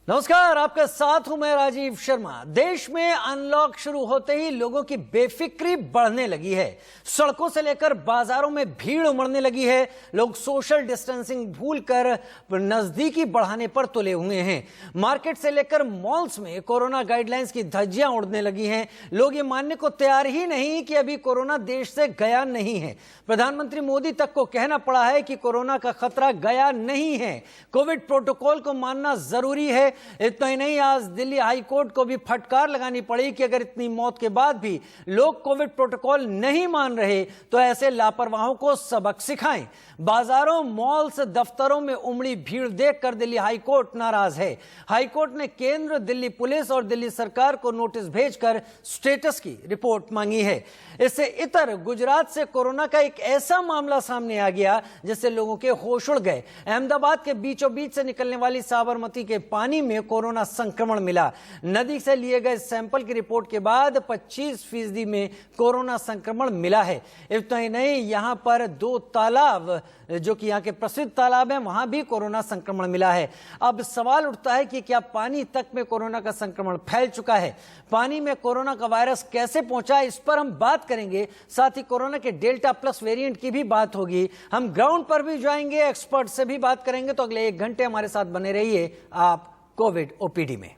नमस्कार, आपके साथ हूं मैं राजीव शर्मा। देश में अनलॉक शुरू होते ही लोगों की बेफिक्री बढ़ने लगी है। सड़कों से लेकर बाजारों में भीड़ उमड़ने लगी है। लोग सोशल डिस्टेंसिंग भूलकर नजदीकी बढ़ाने पर तुले हुए हैं। मार्केट से लेकर मॉल्स में कोरोना गाइडलाइंस की धज्जियां उड़ने लगी हैं। लोग ये मानने को तैयार ही नहीं कि अभी कोरोना देश से गया नहीं है। प्रधानमंत्री मोदी तक को कहना पड़ा है कि कोरोना का खतरा गया नहीं है। कोविड प्रोटोकॉल को मानना जरूरी है। इतना ही नहीं, आज दिल्ली हाई कोर्ट को भी फटकार लगानी पड़ी कि अगर इतनी मौत के बाद भी लोग कोविड प्रोटोकॉल नहीं मान रहे तो ऐसे लापरवाहों को सबक सिखाएं। बाजारों, मॉल्स, दफ्तरों में उमड़ी भीड़ देखकर दिल्ली हाई कोर्ट नाराज है। हाई कोर्ट ने केंद्र, दिल्ली पुलिस और दिल्ली सरकार को नोटिस भेजकर स्टेटस की रिपोर्ट मांगी है। इससे इतर गुजरात से कोरोना का एक ऐसा मामला सामने आ गया जिससे लोगों के होश उड़ गए। अहमदाबाद के बीचों बीच से निकलने वाली साबरमती के पानी में कोरोना संक्रमण मिला। नदी से लिए गए सैंपल की रिपोर्ट के बाद 25% में कोरोना संक्रमण मिला है। इतना ही नहीं, यहां पर 2 तालाब जो कि यहाँ के प्रसिद्ध तालाब हैं, वहां भी कोरोना संक्रमण मिला है। अब सवाल उठता है कि क्या पानी तक में कोरोना का संक्रमण फैल चुका है? पानी में कोरोना का वायरस कैसे पहुंचा, इस पर हम बात करेंगे। साथ ही कोरोना के डेल्टा प्लस वेरिएंट की भी बात होगी। हम ग्राउंड पर भी जाएंगे, एक्सपर्ट से भी बात करेंगे। तो अगले 1 घंटे हमारे साथ बने रहिए आप कोविड ओपीडी में।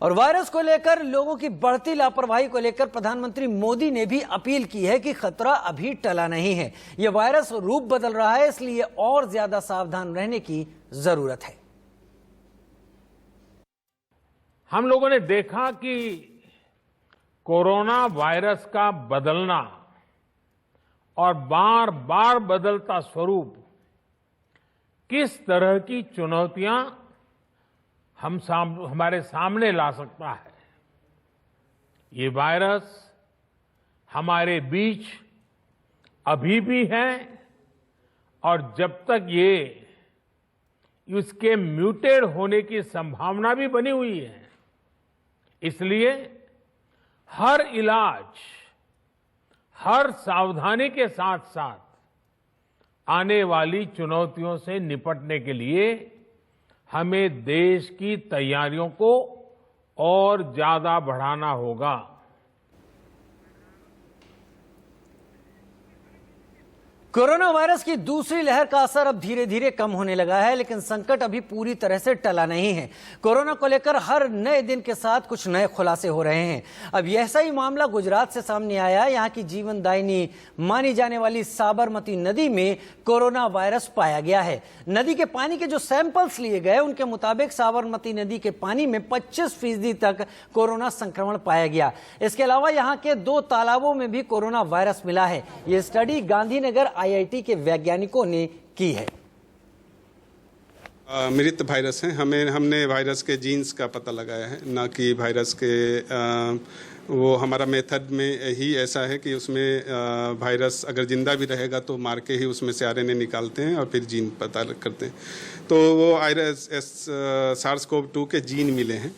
और वायरस को लेकर लोगों की बढ़ती लापरवाही को लेकर प्रधानमंत्री मोदी ने भी अपील की है कि खतरा अभी टला नहीं है। यह वायरस रूप बदल रहा है, इसलिए और ज्यादा सावधान रहने की जरूरत है। हम लोगों ने देखा कि कोरोना वायरस का बदलना और बार बार बदलता स्वरूप किस तरह की चुनौतियां हमारे सामने ला सकता है। ये वायरस हमारे बीच अभी भी है और जब तक इसके म्यूटेड होने की संभावना भी बनी हुई है, इसलिए हर इलाज, हर सावधानी के साथ साथ आने वाली चुनौतियों से निपटने के लिए हमें देश की तैयारियों को और ज्यादा बढ़ाना होगा। कोरोना वायरस की दूसरी लहर का असर अब धीरे धीरे कम होने लगा है, लेकिन संकट अभी पूरी तरह से टला नहीं है। कोरोना को लेकर हर नए दिन के साथ कुछ नए खुलासे हो रहे हैं। अब ऐसा ही मामला गुजरात से सामने आया। यहाँ की जीवनदायिनी मानी जाने वाली साबरमती नदी में कोरोना वायरस पाया गया है। नदी के पानी के जो सैंपल्स लिए गए, उनके मुताबिक साबरमती नदी के पानी में 25% तक कोरोना संक्रमण पाया गया। इसके अलावा यहाँ के 2 तालाबों में भी कोरोना वायरस मिला है। ये स्टडी गांधीनगर आईआईटी के वैज्ञानिकों ने की है। मृत वायरस हैं। हमने वायरस के जीन्स का पता लगाया है, ना कि वायरस के वो हमारा मेथड में ही ऐसा है कि उसमें वायरस अगर जिंदा भी रहेगा तो मार के ही उसमें से आरएनए निकालते हैं और फिर जीन पता करते हैं। तो वो SARS-CoV-2 के जीन मिले हैं।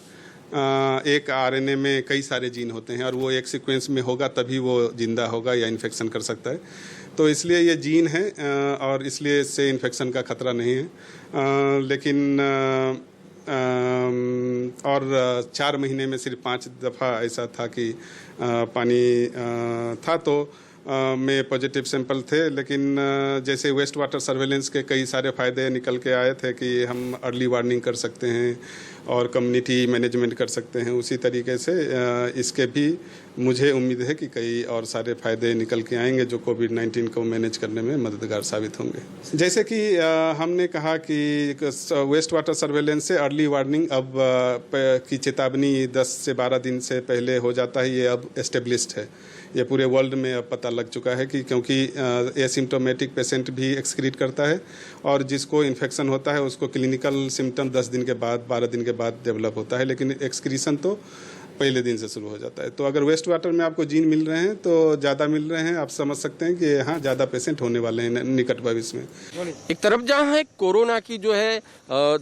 एक आरएनए में कई सारे जीन होते हैं और वो एक सीक्वेंस में होगा तभी वो जिंदा होगा या इन्फेक्शन कर सकता है। तो इसलिए ये जीन है और इसलिए इससे इन्फेक्शन का खतरा नहीं है। लेकिन और 4 महीने में सिर्फ 5 दफ़ा ऐसा था कि पानी था तो में पॉजिटिव सैंपल थे। लेकिन जैसे वेस्ट वाटर सर्वेलेंस के कई सारे फ़ायदे निकल के आए थे कि हम अर्ली वार्निंग कर सकते हैं और कम्युनिटी मैनेजमेंट कर सकते हैं, उसी तरीके से इसके भी मुझे उम्मीद है कि कई और सारे फ़ायदे निकल के आएंगे जो कोविड-19 को मैनेज करने में मददगार साबित होंगे। जैसे कि हमने कहा कि वेस्ट वाटर सर्वेलेंस से अर्ली वार्निंग अब की चेतावनी 10 से 12 दिन से पहले हो जाता है। ये अब एस्टेब्लिश्ड है, ये पूरे वर्ल्ड में अब पता लग चुका है कि क्योंकि एसिम्प्टोमेटिक पेशेंट भी एक्सक्रीट करता है और जिसको इन्फेक्शन होता है उसको क्लिनिकल सिम्टम 10 दिन के बाद, 12 दिन के बाद डेवलप होता है, लेकिन एक्सक्रीशन तो पहले दिन से शुरू हो जाता है। तो अगर वेस्ट वाटर में आपको जीन मिल रहे हैं तो ज़्यादा मिल रहे हैं, आप समझ सकते हैं कि हाँ ज़्यादा पेशेंट होने वाले हैं निकट भविष्य में। एक तरफ जहाँ है कोरोना की जो है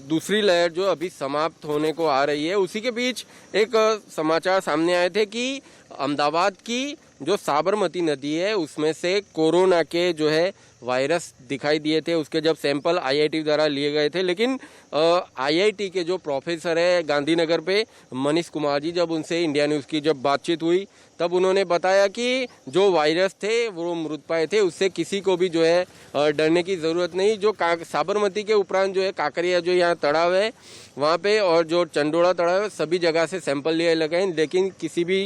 दूसरी लहर जो अभी समाप्त होने को आ रही है, उसी के बीच एक समाचार सामने आए थे कि अहमदाबाद की जो साबरमती नदी है उसमें से कोरोना के जो है वायरस दिखाई दिए थे। उसके जब सैंपल आईआईटी द्वारा लिए गए थे, लेकिन आईआईटी के जो प्रोफेसर है गांधीनगर पे मनीष कुमार जी, जब उनसे इंडिया न्यूज़ की जब बातचीत हुई तब उन्होंने बताया कि जो वायरस थे वो मृत पाए थे, उससे किसी को भी जो है डरने की ज़रूरत नहीं। जो साबरमती के उपरांत जो है काकरिया जो यहाँ तड़ाव है वहाँ पे और जो चंडोला तड़ाव है सभी जगह से सैंपल लिए लगे हैं, लेकिन किसी भी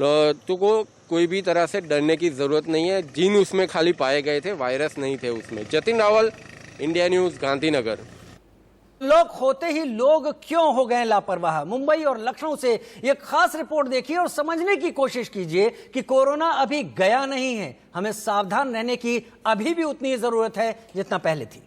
तो को कोई भी तरह से डरने की जरूरत नहीं है। जीन उसमें खाली पाए गए थे, वायरस नहीं थे उसमें। Jatin Rawal, India news, Gandhinagar. Unlock होते ही लोग क्यों हो गए लापरवाह? मुंबई और लखनऊ से एक खास रिपोर्ट देखिए और समझने की कोशिश कीजिए कि कोरोना अभी गया नहीं है। हमें सावधान रहने की अभी भी उतनी जरूरत है जितना पहले थी।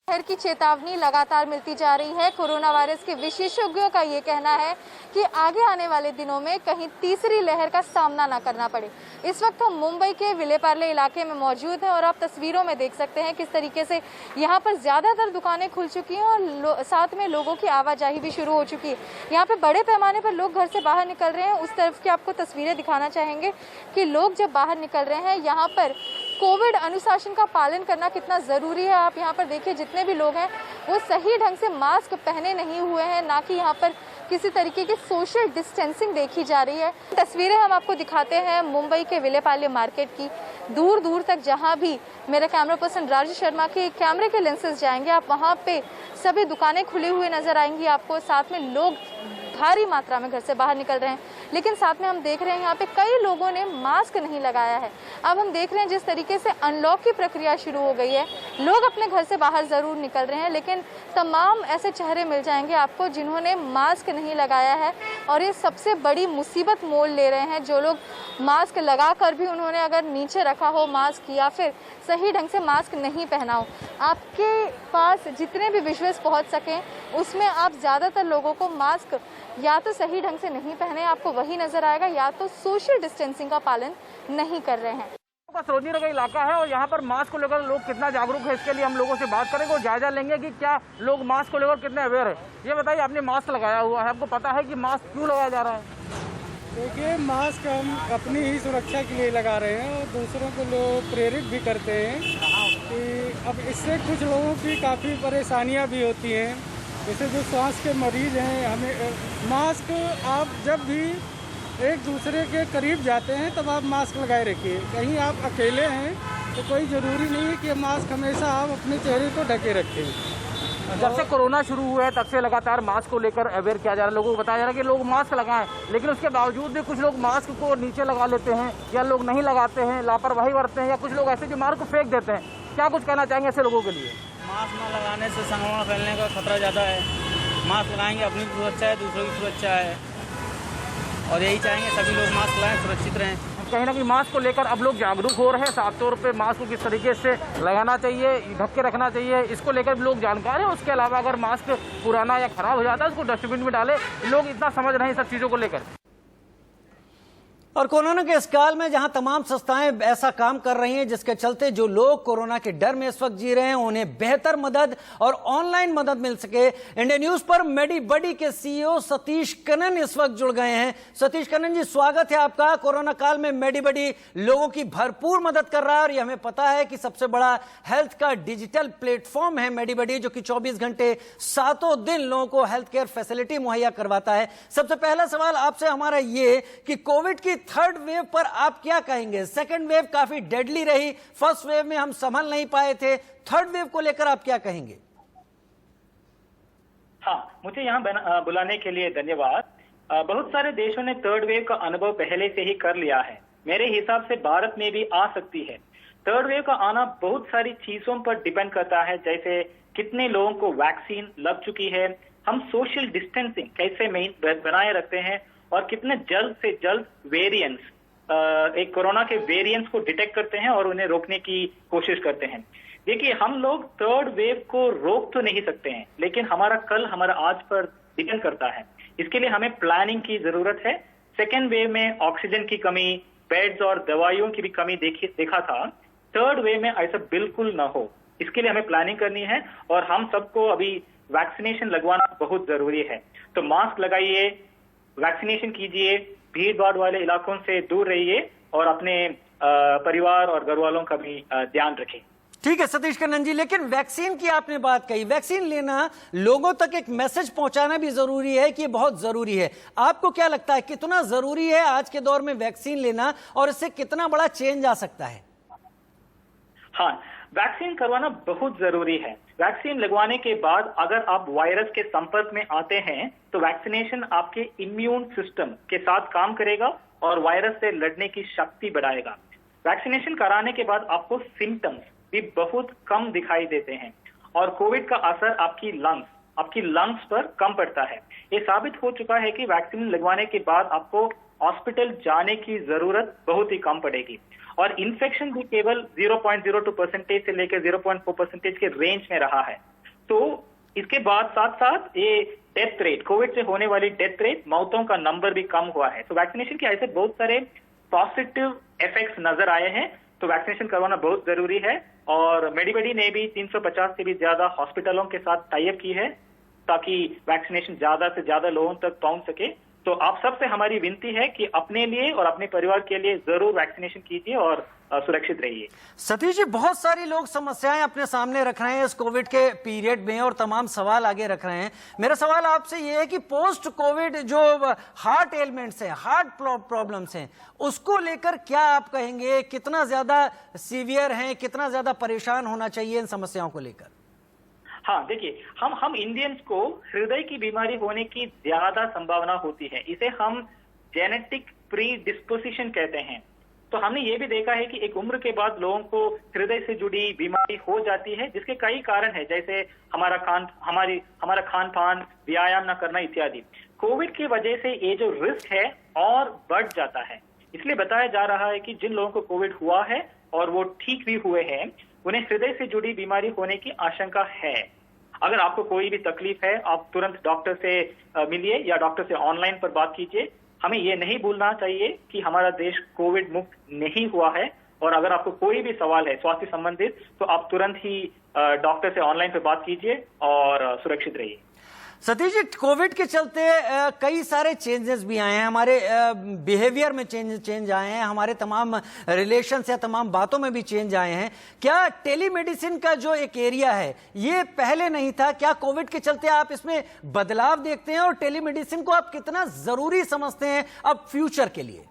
शहर की चेतावनी लगातार मिलती जा रही है। कोरोना वायरस के विशेषज्ञों का ये कहना है कि आगे आने वाले दिनों में कहीं तीसरी लहर का सामना ना करना पड़े। इस वक्त हम मुंबई के विलेपार्ले इलाके में मौजूद हैं और आप तस्वीरों में देख सकते हैं किस तरीके से यहाँ पर ज्यादातर दुकानें खुल चुकी हैं और साथ में लोगों की आवाजाही भी शुरू हो चुकी है। यहाँ पे बड़े पैमाने पर लोग घर से बाहर निकल रहे हैं। उस तरफ की आपको तस्वीरें दिखाना चाहेंगे कि लोग जब बाहर निकल रहे हैं यहाँ पर कोविड अनुशासन का पालन करना कितना जरूरी है। आप यहाँ पर देखिए जितने भी लोग हैं वो सही ढंग से मास्क पहने नहीं हुए हैं, ना कि यहाँ पर किसी तरीके की सोशल डिस्टेंसिंग देखी जा रही है। तस्वीरें हम आपको दिखाते हैं मुंबई के विलेपार्ले मार्केट की। दूर दूर तक जहाँ भी मेरे कैमरा पर्सन राजेश शर्मा के कैमरे के लेंसेज जाएंगे, आप वहाँ पे सभी दुकानें खुली हुई नजर आएंगी आपको। साथ में लोग भारी मात्रा में घर से बाहर निकल रहे हैं, लेकिन साथ में हम देख रहे हैं यहाँ पे कई लोगों ने मास्क नहीं लगाया है। अब हम देख रहे हैं जिस तरीके से अनलॉक की प्रक्रिया शुरू हो गई है, लोग अपने घर से बाहर जरूर निकल रहे हैं, लेकिन तमाम ऐसे चेहरे मिल जाएंगे आपको जिन्होंने मास्क नहीं लगाया है और ये सबसे बड़ी मुसीबत मोल ले रहे हैं। जो लोग मास्क लगा कर भी उन्होंने अगर नीचे रखा हो मास्क या फिर सही ढंग से मास्क नहीं पहना हो, आपके पास जितने भी विजुअल्स पहुंच सकें उसमें आप ज़्यादातर लोगों को मास्क या तो सही ढंग से नहीं पहने आपको वही नजर आएगा, या तो सोशल डिस्टेंसिंग का पालन नहीं कर रहे हैं। सरोजनी नगर इलाका है और यहाँ पर मास्क को लेकर लोग कितना जागरूक है, इसके लिए हम लोगों से बात करेंगे और जायजा लेंगे कि क्या लोग मास्क को लेकर कितने अवेयर है। ये बताइए, आपने मास्क लगाया हुआ है, आपको पता है कि मास्क क्यों लगाया जा रहा है? देखिए, मास्क हम अपनी ही सुरक्षा के लिए लगा रहे हैं और दूसरों को लोग प्रेरित भी करते हैं कि अब इससे कुछ लोगों की काफ़ी परेशानियां भी होती हैं। जैसे जो श्वास के मरीज हैं, हमें मास्क आप जब भी एक दूसरे के करीब जाते हैं तब आप मास्क लगाए रखिए। कहीं आप अकेले हैं तो कोई ज़रूरी नहीं है कि मास्क हमेशा आप अपने चेहरे को ढके रखें। जब से कोरोना शुरू हुआ है तब से लगातार मास्क को लेकर अवेयर किया जा रहा है, लोगों को बताया जा रहा है कि लोग मास्क लगाएं, लेकिन उसके बावजूद भी कुछ लोग मास्क को नीचे लगा लेते हैं या लोग नहीं लगाते हैं, लापरवाही बरतते हैं, या कुछ लोग ऐसे जो मास्क को फेंक देते हैं। क्या कुछ कहना चाहेंगे ऐसे लोगों के लिए? मास्क न लगाने से संक्रमण फैलने का खतरा ज़्यादा है। मास्क लगाएंगे, अपनी सुरक्षा है, दूसरों की सुरक्षा है, और यही चाहेंगे सभी लोग मास्क लगाएं, सुरक्षित रहें। कहीं ना कहीं मास्क को लेकर अब लोग जागरूक हो रहे हैं। साफ तौर पे मास्क को किस तरीके से लगाना चाहिए, ढक के रखना चाहिए, इसको लेकर भी लोग जानकार हैं। उसके अलावा अगर मास्क पुराना या खराब हो जाता है उसको डस्टबिन में डाले, लोग इतना समझ रहे हैं सब चीज़ों को लेकर। और कोरोना के इस काल में जहां तमाम संस्थाएं ऐसा काम कर रही हैं जिसके चलते जो लोग कोरोना के डर में इस वक्त जी रहे हैं उन्हें बेहतर मदद और ऑनलाइन मदद मिल सके, इंडिया न्यूज पर मेडी बडी के सीईओ सतीश कनन इस वक्त जुड़ गए हैं। सतीश कनन जी, स्वागत है आपका। कोरोना काल में मेडी बडी लोगों की भरपूर मदद कर रहा है और ये हमें पता है कि सबसे बड़ा हेल्थ का डिजिटल प्लेटफॉर्म है मेडी बडी, जो कि 24 घंटे सातों दिन लोगों को हेल्थ केयर फैसिलिटी मुहैया करवाता है। सबसे पहला सवाल आपसे हमारा ये कि कोविड की थर्ड वेव पर आप क्या कहेंगे? सेकेंड वेव काफी डेडली रही, फर्स्ट वेव में हम संभल नहीं पाए थे, थर्ड वेव को लेकर आप क्या कहेंगे? हाँ, मुझे यहाँ बुलाने के लिए धन्यवाद। बहुत सारे देशों ने थर्ड वेव का अनुभव पहले से ही कर लिया है। मेरे हिसाब से भारत में भी आ सकती है। थर्ड वेव का आना बहुत सारी चीजों पर डिपेंड करता है, जैसे कितने लोगों को वैक्सीन लग चुकी है, हम सोशल डिस्टेंसिंग कैसे बनाए रखते हैं, और कितने जल्द से जल्द वेरिएंट्स एक कोरोना के वेरिएंट्स को डिटेक्ट करते हैं और उन्हें रोकने की कोशिश करते हैं। देखिए, हम लोग थर्ड वेव को रोक तो नहीं सकते हैं, लेकिन हमारा कल हमारा आज पर डिपेंड करता है। इसके लिए हमें प्लानिंग की जरूरत है। सेकेंड वेव में ऑक्सीजन की कमी, बेड्स और दवाइयों की भी कमी देखा था। थर्ड वेव में ऐसा बिल्कुल ना हो, इसके लिए हमें प्लानिंग करनी है और हम सबको अभी वैक्सीनेशन लगवाना बहुत जरूरी है। तो मास्क लगाइए, वैक्सीनेशन कीजिए, भीड़ भाड़ वाले इलाकों से दूर रहिए और अपने परिवार और घर वालों का भी ध्यान रखें। ठीक है सतीश कन्नन जी, लेकिन वैक्सीन की आपने बात कही, वैक्सीन लेना, लोगों तक एक मैसेज पहुंचाना भी जरूरी है कि ये बहुत जरूरी है। आपको क्या लगता है कितना जरूरी है आज के दौर में वैक्सीन लेना और इससे कितना बड़ा चेंज आ सकता है? हाँ, वैक्सीन करवाना बहुत जरूरी है। वैक्सीन लगवाने के बाद अगर आप वायरस के संपर्क में आते हैं तो वैक्सीनेशन आपके इम्यून सिस्टम के साथ काम करेगा और वायरस से लड़ने की शक्ति बढ़ाएगा। वैक्सीनेशन कराने के बाद आपको सिम्टम्स भी बहुत कम दिखाई देते हैं और कोविड का असर आपकी लंग्स पर कम पड़ता है। ये साबित हो चुका है कि वैक्सीन लगवाने के बाद आपको हॉस्पिटल जाने की जरूरत बहुत ही कम पड़ेगी और इन्फेक्शन भी केवल 0.02% से लेकर 0.4% के रेंज में रहा है। तो इसके बाद साथ साथ ये डेथ रेट, कोविड से होने वाली डेथ रेट, मौतों का नंबर भी कम हुआ है। तो वैक्सीनेशन के ऐसे बहुत सारे पॉजिटिव इफेक्ट्स नजर आए हैं, तो वैक्सीनेशन करवाना बहुत जरूरी है। और मेडिबडी ने भी 350 से भी ज्यादा हॉस्पिटलों के साथ टाई अप की है ताकि वैक्सीनेशन ज्यादा से ज्यादा लोगों तक पहुंच सके। तो आप सबसे हमारी विनती है कि अपने लिए और अपने परिवार के लिए जरूर वैक्सीनेशन कीजिए और सुरक्षित रहिए। सतीश जी, बहुत सारी लोग समस्याएं अपने सामने रख रहे हैं इस कोविड के पीरियड में और तमाम सवाल आगे रख रहे हैं। मेरा सवाल आपसे ये है कि पोस्ट कोविड जो हार्ट एलिमेंट्स हैं, हार्ट प्रॉब्लम्स हैं, उसको लेकर क्या आप कहेंगे? कितना ज्यादा सीवियर हैं, कितना ज्यादा परेशान होना चाहिए इन समस्याओं को लेकर? हाँ, देखिए, हम इंडियंस को हृदय की बीमारी होने की ज्यादा संभावना होती है। इसे हम जेनेटिक प्री डिस्पोजिशन कहते हैं। तो हमने ये भी देखा है कि एक उम्र के बाद लोगों को हृदय से जुड़ी बीमारी हो जाती है, जिसके कई कारण है, जैसे हमारा खान पान, व्यायाम न करना इत्यादि। कोविड की वजह से ये जो रिस्क है और बढ़ जाता है। इसलिए बताया जा रहा है कि जिन लोगों को कोविड हुआ है और वो ठीक भी हुए हैं, उन्हें हृदय से जुड़ी बीमारी होने की आशंका है। अगर आपको कोई भी तकलीफ है, आप तुरंत डॉक्टर से मिलिए या डॉक्टर से ऑनलाइन पर बात कीजिए। हमें ये नहीं भूलना चाहिए कि हमारा देश कोविड मुक्त नहीं हुआ है और अगर आपको कोई भी सवाल है स्वास्थ्य संबंधित तो आप तुरंत ही डॉक्टर से ऑनलाइन पर बात कीजिए और सुरक्षित रहिए। सतीश जी, कोविड के चलते कई सारे चेंजेस भी आए हैं, हमारे बिहेवियर में चेंज आए हैं, हमारे तमाम रिलेशंस या तमाम बातों में भी चेंज आए हैं। क्या टेलीमेडिसिन का जो एक एरिया है ये पहले नहीं था? क्या कोविड के चलते आप इसमें बदलाव देखते हैं और टेलीमेडिसिन को आप कितना जरूरी समझते हैं अब फ्यूचर के लिए?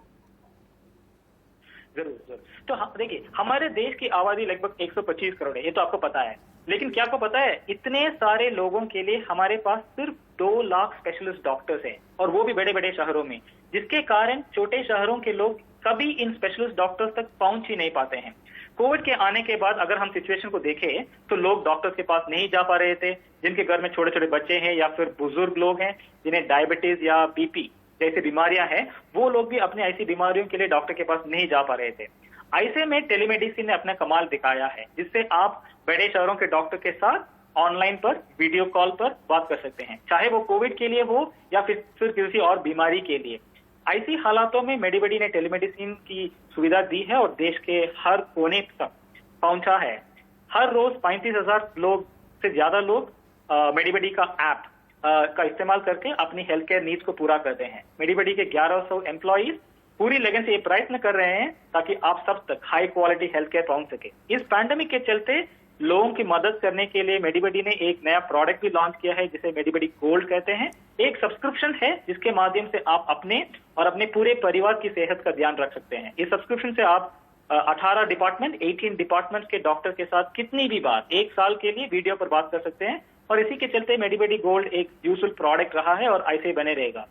जरूर। तो देखिए, हमारे देश की आबादी लगभग 125 करोड़ है, ये तो आपको पता है। लेकिन क्या आपको पता है, इतने सारे लोगों के लिए हमारे पास सिर्फ 2 लाख स्पेशलिस्ट डॉक्टर्स हैं और वो भी बड़े बड़े शहरों में, जिसके कारण छोटे शहरों के लोग कभी इन स्पेशलिस्ट डॉक्टर्स तक पहुंच ही नहीं पाते हैं। कोविड के आने के बाद अगर हम सिचुएशन को देखें तो लोग डॉक्टर्स के पास नहीं जा पा रहे थे। जिनके घर में छोटे छोटे बच्चे हैं या फिर बुजुर्ग लोग हैं जिन्हें डायबिटीज या बीपी जैसे बीमारियां हैं, वो लोग भी अपने ऐसी बीमारियों के लिए डॉक्टर के पास नहीं जा पा रहे थे। ऐसे में टेलीमेडिसिन ने अपना कमाल दिखाया है, जिससे आप बड़े शहरों के डॉक्टर के साथ ऑनलाइन पर, वीडियो कॉल पर बात कर सकते हैं, चाहे वो कोविड के लिए हो या फिर किसी और बीमारी के लिए। ऐसी हालातों में मेडिबडी ने टेलीमेडिसिन की सुविधा दी है और देश के हर कोने तक पहुंचा है। हर रोज 35,000 लोग से ज्यादा लोग मेडिबडी का ऐप का इस्तेमाल करके अपनी हेल्थ केयर नीड्स को पूरा करते हैं। मेडिबडी के 1100 एम्प्लॉइज पूरी लगन से ये प्रयत्न कर रहे हैं ताकि आप सब तक हाई क्वालिटी हेल्थ केयर पहुंच सके। इस पैंडेमिक के चलते लोगों की मदद करने के लिए मेडिबडी ने एक नया प्रोडक्ट भी लॉन्च किया है, जिसे मेडिबडी गोल्ड कहते हैं। एक सब्सक्रिप्शन है जिसके माध्यम से आप अपने और अपने पूरे परिवार की सेहत का ध्यान रख सकते हैं। इस सब्सक्रिप्शन से आप 18 डिपार्टमेंट के डॉक्टर के साथ कितनी भी बार 1 साल के लिए वीडियो पर बात कर सकते हैं और इसी के चलते मेडिबडी गोल्ड एक यूजफुल प्रोडक्ट रहा है और ऐसे ही बने रहेगा।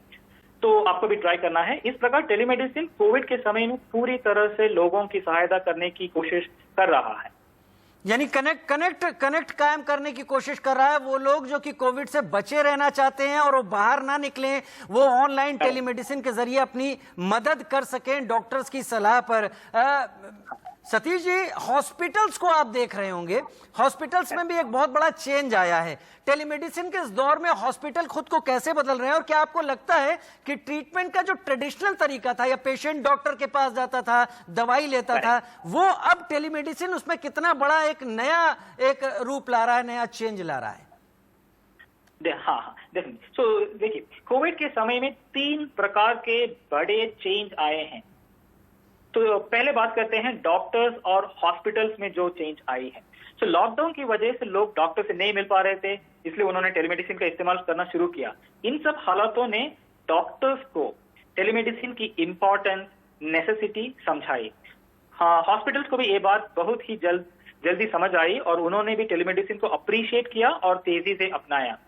तो आपको भी ट्राई करना है। इस प्रकार टेलीमेडिसिन कोविड के समय में पूरी तरह से लोगों की सहायता करने की कोशिश कर रहा है, यानी कनेक्ट कायम करने की कोशिश कर रहा है। वो लोग जो कि कोविड से बचे रहना चाहते हैं और वो बाहर ना निकलें, वो ऑनलाइन टेलीमेडिसिन के जरिए अपनी मदद कर सकें डॉक्टर्स की सलाह पर। सतीश जी, हॉस्पिटल्स को आप देख रहे होंगे, हॉस्पिटल्स में भी एक बहुत बड़ा चेंज आया है। टेलीमेडिसिन के इस दौर में हॉस्पिटल खुद को कैसे बदल रहे हैं और क्या आपको लगता है कि ट्रीटमेंट का जो ट्रेडिशनल तरीका था या पेशेंट डॉक्टर के पास जाता था, दवाई लेता था, वो अब टेलीमेडिसिन उसमें कितना बड़ा एक नया रूप ला रहा है, नया चेंज ला रहा है? हाँ, डेफिनेटली। सो देखिए, कोविड के समय में 3 प्रकार के बड़े चेंज आए हैं। तो पहले बात करते हैं डॉक्टर्स और हॉस्पिटल्स में जो चेंज आई है। तो लॉकडाउन की वजह से लोग डॉक्टर से नहीं मिल पा रहे थे, इसलिए उन्होंने टेलीमेडिसिन का इस्तेमाल करना शुरू किया। इन सब हालातों ने डॉक्टर्स को टेलीमेडिसिन की इंपॉर्टेंस, नेसेसिटी समझाई। हाँ, हॉस्पिटल्स को भी ये बात बहुत ही जल्दी समझ आई और उन्होंने भी टेलीमेडिसिन को अप्रिशिएट किया और तेजी से अपनाया।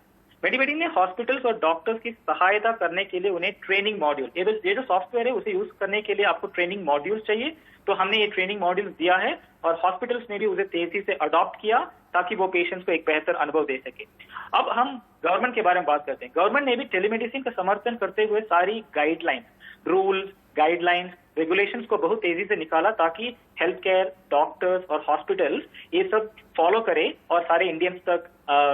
मेडिवेडिंग ने हॉस्पिटल्स और डॉक्टर्स की सहायता करने के लिए उन्हें ट्रेनिंग मॉड्यूल, ये जो सॉफ्टवेयर है उसे यूज करने के लिए आपको ट्रेनिंग मॉड्यूल चाहिए, तो हमने ये ट्रेनिंग मॉड्यूल दिया है और हॉस्पिटल्स ने भी उसे तेजी से अडॉप्ट किया ताकि वो पेशेंट्स को एक बेहतर अनुभव दे सके। अब हम गवर्नमेंट के बारे में बात करते हैं। गवर्नमेंट ने भी टेलीमेडिसिन का समर्थन करते हुए सारी गाइडलाइंस, रूल्स, गाइडलाइंस, रेगुलेशंस को बहुत तेजी से निकाला ताकि हेल्थ केयर, डॉक्टर्स और हॉस्पिटल्स ये सब फॉलो करें और सारे इंडियंस तक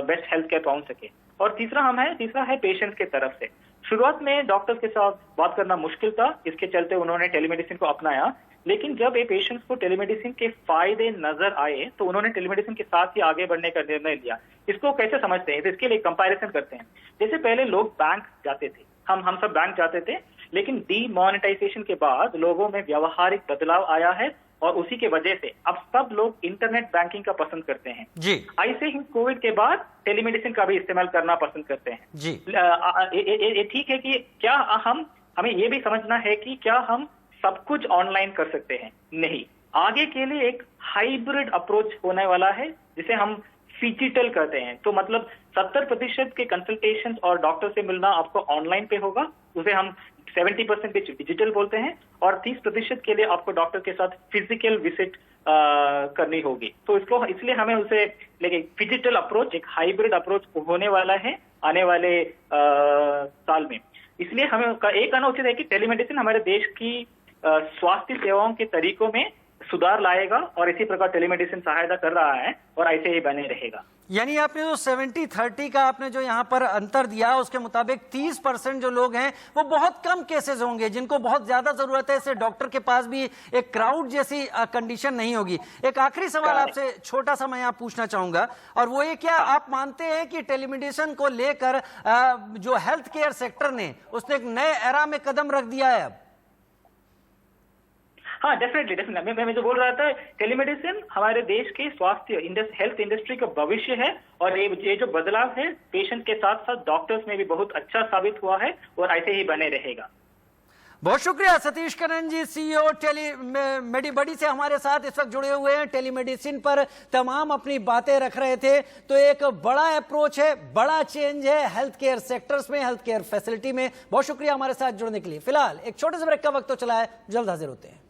बेस्ट हेल्थ केयर पहुंच सके। और तीसरा है पेशेंट्स के तरफ से। शुरुआत में डॉक्टर्स के साथ बात करना मुश्किल था, इसके चलते उन्होंने टेलीमेडिसिन को अपनाया, लेकिन जब ये पेशेंट्स को टेलीमेडिसिन के फायदे नजर आए तो उन्होंने टेलीमेडिसिन के साथ ही आगे बढ़ने का निर्णय लिया। इसको कैसे समझते हैं, तो इसके लिए कंपैरिजन करते हैं। जैसे पहले लोग बैंक जाते थे, हम सब बैंक जाते थे, लेकिन डीमोनेटाइजेशन के बाद लोगों में व्यावहारिक बदलाव आया है और उसी के वजह से अब सब लोग इंटरनेट बैंकिंग का पसंद करते हैं जी। ऐसे ही कोविड के बाद टेलीमेडिसिन का भी इस्तेमाल करना पसंद करते हैं जी। ये ठीक है कि क्या हमें ये भी समझना है कि क्या हम सब कुछ ऑनलाइन कर सकते हैं? नहीं, आगे के लिए एक हाइब्रिड अप्रोच होने वाला है जिसे हम फिजिटल कहते हैं। तो मतलब 70% के कंसल्टेशन और डॉक्टर से मिलना आपको ऑनलाइन पे होगा, उसे हम 70% डिजिटल बोलते हैं, और 30% के लिए आपको डॉक्टर के साथ फिजिकल विजिट करनी होगी। तो इसलिए हमें उसे लेकिन फिजिटल अप्रोच, एक हाइब्रिड अप्रोच होने वाला है आने वाले साल में। इसलिए हमें एक कहना उचित है कि टेलीमेडिसिन हमारे देश की स्वास्थ्य सेवाओं के तरीकों में सुधार लाएगा और इसी प्रकार टेलीमेडिसिन सहायता कर रहा है और ऐसे ही बने रहेगा। यानी आपने जो 70-30 का आपने जो यहाँ पर अंतर दिया, उसके मुताबिक 30% जो लोग हैं वो बहुत कम केसेस होंगे जिनको बहुत ज्यादा जरूरत है, इससे डॉक्टर के पास भी एक क्राउड जैसी कंडीशन नहीं होगी। एक आखिरी सवाल आपसे छोटा सा मैं यहाँ पूछना चाहूंगा, और वो ये, क्या आप मानते हैं कि टेलीमेडिसिन को लेकर जो हेल्थ केयर सेक्टर ने उसने एक नए एरा में कदम रख दिया है अब? हाँ, डेफिनेटली मैं जो बोल रहा था, टेलीमेडिसिन हमारे देश के स्वास्थ्य हेल्थ इंडस्ट्री का भविष्य है और ये जो बदलाव है पेशेंट के साथ साथ डॉक्टर्स में भी बहुत अच्छा साबित हुआ है और ऐसे ही बने रहेगा। बहुत शुक्रिया सतीश कनन जी, सीईओ मेडिबडी से हमारे साथ इस वक्त जुड़े हुए हैं। टेलीमेडिसिन पर तमाम अपनी बातें रख रहे थे। तो एक बड़ा अप्रोच है, बड़ा चेंज है हेल्थ केयर सेक्टर्स में, हेल्थ केयर फैसिलिटी में। बहुत शुक्रिया हमारे साथ जुड़ने के लिए। फिलहाल एक छोटे से ब्रेक का वक्त तो चला है, जल्द हाजिर होते हैं।